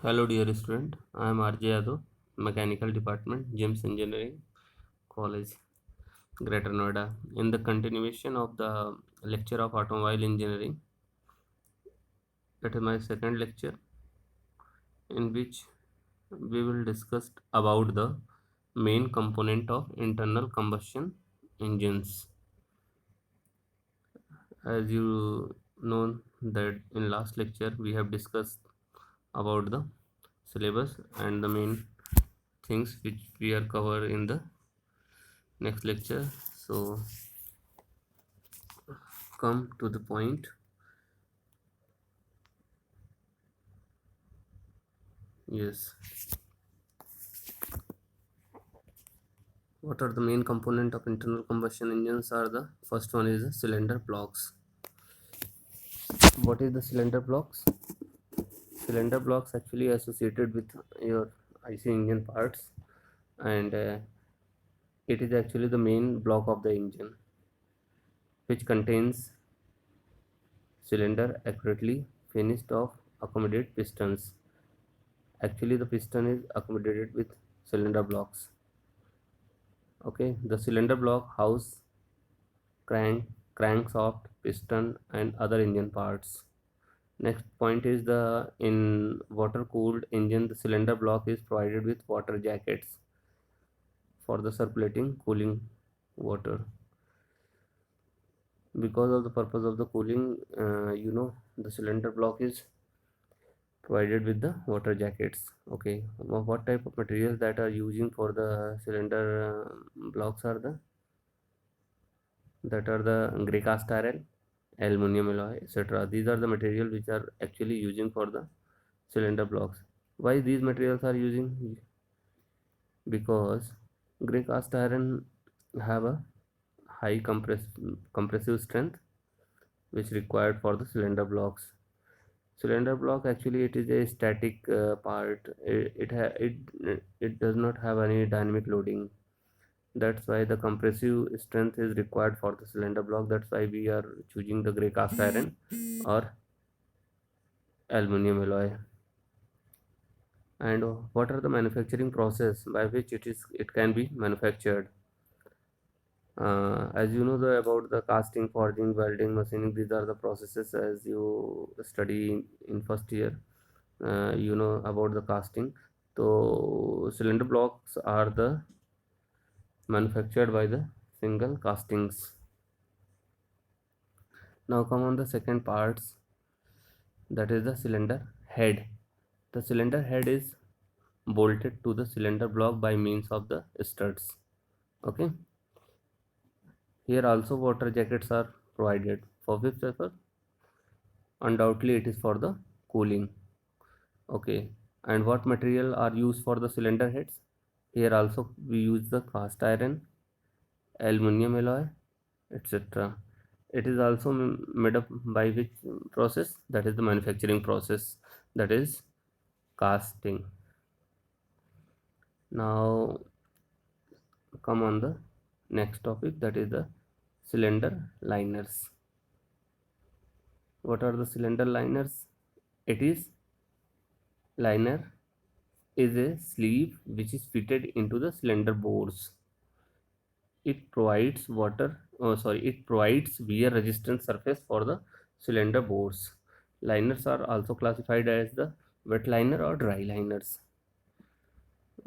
Hello dear student, I am RJ Yadav, Mechanical Department, GEMS Engineering College, Greater Noida. In the continuation of the lecture of Automobile Engineering, it is my second lecture in which we will discuss about the main component of internal combustion engines. As you know that in last lecture we have discussed about the syllabus and the main things which we are cover in the next lecture. So come to the point. Yes, what are the main component of internal combustion engines? Are the first one is the cylinder blocks. What is the cylinder blocks? Cylinder blocks actually associated with your IC engine parts, and it is actually the main block of the engine which contains cylinder accurately finished of accommodate pistons. Actually the piston is accommodated with cylinder blocks. Okay, the cylinder block house crank, crankshaft, piston, and other engine parts. Next point is the in water cooled engine, the cylinder block is provided with water jackets for the circulating cooling water. Because of the purpose of the cooling, the cylinder block is provided with the water jackets. Okay, what type of materials that are using for the cylinder blocks are the grey cast iron, aluminum alloy, etc. These are the materials which are actually using for the cylinder blocks. Why these materials are using? Because grey cast iron have a high compressive strength which required for the cylinder blocks. Cylinder block actually it is a static part. It does not have any dynamic loading. That's why the compressive strength is required for the cylinder block. That's why we are choosing the grey cast iron or aluminum alloy. And what are the manufacturing process by which it can be manufactured? As you know about the casting, forging, welding, machining, these are the processes as you study in first year. You know about the casting. So cylinder blocks are the manufactured by the single castings. Now come on the second parts, that is the cylinder head. The cylinder head is bolted to the cylinder block by means of the studs. Okay, here also water jackets are provided. For which purpose? Undoubtedly it is for the cooling. Okay, and what material are used for the cylinder heads? Here also we use the cast iron, aluminum alloy, etc. It is also made up by which process? That is the manufacturing process, that is casting. Now come on the next topic, that is the cylinder liners. What are the cylinder liners? It is liner is a sleeve which is fitted into the cylinder bores. It provides it provides wear resistant surface for the cylinder bores. Liners are also classified as the wet liner or dry liners.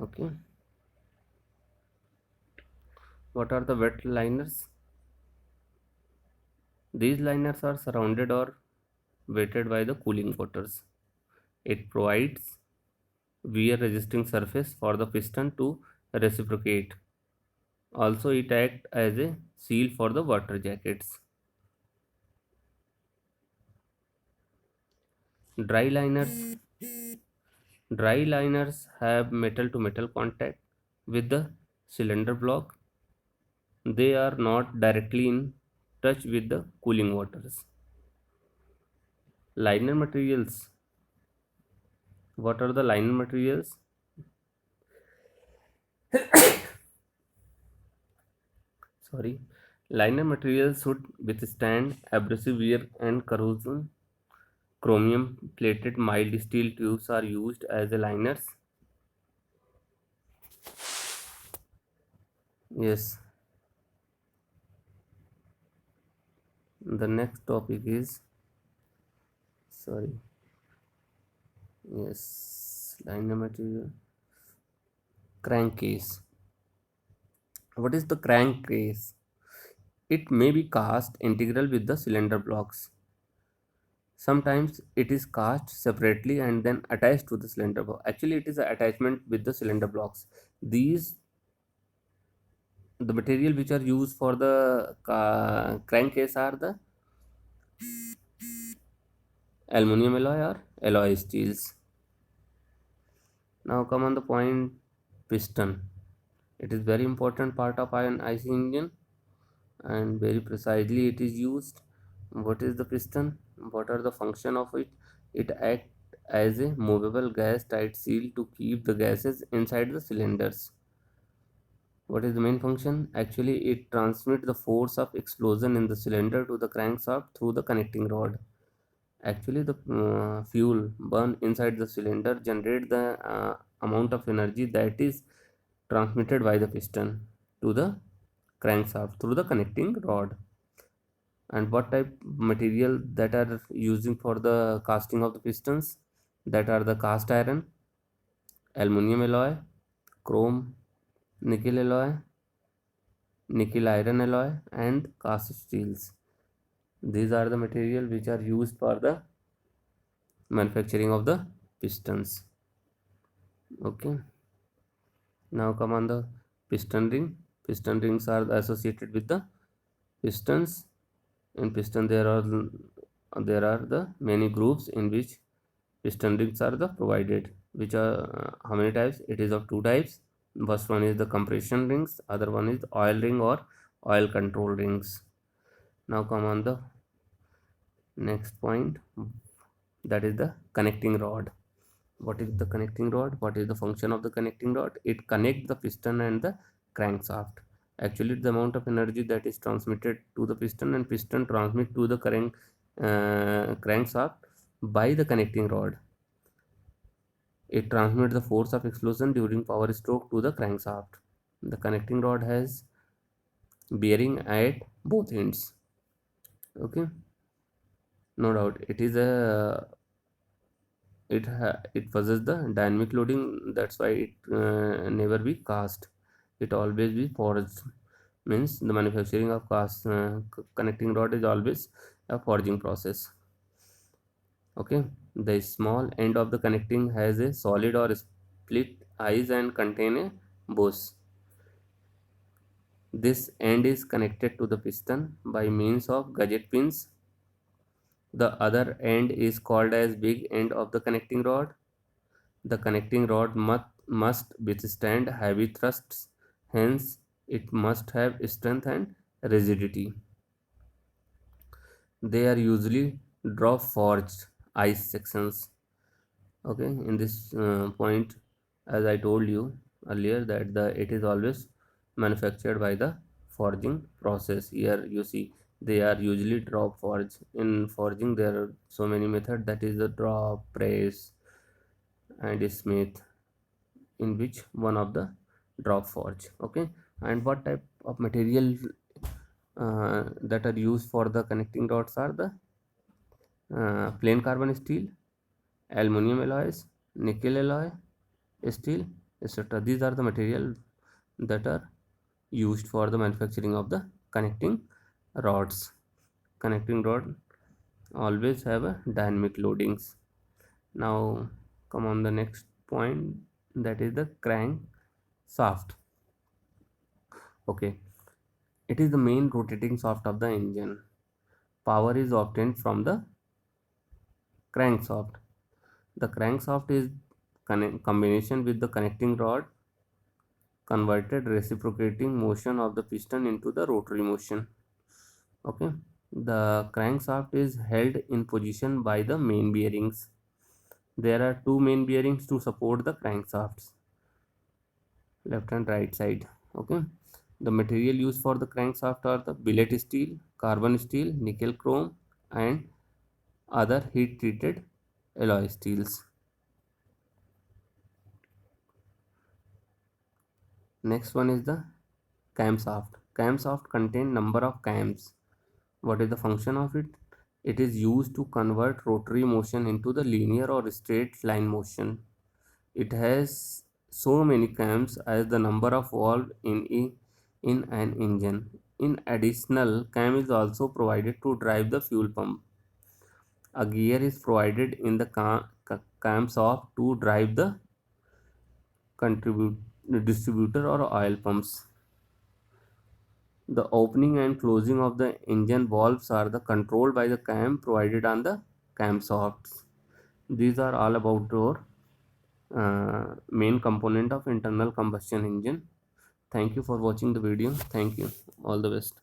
Okay, what are the wet liners? These liners are surrounded or weighted by the cooling waters. It provides wear resisting surface for the piston to reciprocate. Also it acts as a seal for the water jackets. Dry liners. Dry liners have metal to metal contact with the cylinder block. They are not directly in touch with the cooling waters. Liner materials. What are the liner materials? Sorry. Liner materials should withstand abrasive wear and corrosion. chromium plated mild steel tubes are used as a liners. Yes. The next topic is, sorry, yes, liner material. Crankcase. What is the crankcase? It may be cast integral with the cylinder blocks. Sometimes it is cast separately and then attached to the cylinder block. Actually, it is an attachment with the cylinder blocks. These, the material which are used for the crankcase are the aluminum alloy or alloy steels. Now come on the point, piston. It is very important part of an IC engine, and very precisely it is used. What is the piston? What are the function of it? It acts as a movable gas tight seal to keep the gases inside the cylinders. What is the main function? Actually, it transmits the force of explosion in the cylinder to the crankshaft through the connecting rod. Actually, the fuel burned inside the cylinder generate the amount of energy that is transmitted by the piston to the crankshaft through the connecting rod. And what type material that are using for the casting of the pistons? That are the cast iron, aluminum alloy, chrome, nickel alloy, nickel iron alloy, and cast steels. These are the material which are used for the manufacturing of the pistons. Okay. Now come on the piston ring. Piston rings are associated with the pistons. In piston there are the many groups in which piston rings are the provided, which are how many types? It is of two types. First one is the compression rings, other one is oil ring or oil control rings. Now come on the next point, that is the connecting rod. What is the connecting rod? What is the function of the connecting rod? It connects the piston and the crankshaft. Actually, the amount of energy that is transmitted to the piston, and piston transmit to the crankshaft by the connecting rod. It transmits the force of explosion during power stroke to the crankshaft. The connecting rod has bearing at both ends. Okay, no doubt it is a it possesses the dynamic loading. That's why it never be cast. It always be forged. Means the manufacturing of connecting rod is always a forging process. Okay, the small end of the connecting has a solid or split eyes and contain a bush. This end is connected to the piston by means of gadget pins. The other end is called as big end of the connecting rod. The connecting rod must withstand heavy thrusts, hence it must have strength and rigidity. They are usually drop forged ice sections. Okay, in this point, as I told you earlier, that it is always manufactured by the forging process. Here you see they are usually drop forged. In forging there are so many methods, that is the drop, press, and smith, in which one of the drop forge. Okay, and what type of material that are used for the connecting rods are the plain carbon steel, aluminum alloys, nickel alloy steel, etc. These are the material that are used for the manufacturing of the connecting rods. Connecting rod always have a dynamic loadings. Now come on the next point, that is the crank shaft. Okay, it is the main rotating shaft of the engine. Power is obtained from the crankshaft. The crankshaft is combination with the connecting rod converted reciprocating motion of the piston into the rotary motion. Okay, the crankshaft is held in position by the main bearings. There are two main bearings to support the crankshafts, left and right side. Okay, the material used for the crankshaft are the billet steel, carbon steel, nickel chrome, and other heat treated alloy steels. Next one is the camshaft. Camshaft contain number of cams. What is the function of it? It is used to convert rotary motion into the linear or straight line motion. It has so many cams as the number of valves in an engine. In additional, cam is also provided to drive the fuel pump. A gear is provided in the camshaft to drive the contribute distributor or oil pumps. The opening and closing of the engine valves are controlled by the cam provided on the camshafts. These are all about your main component of internal combustion engine. Thank you for watching the video. Thank you. All the best.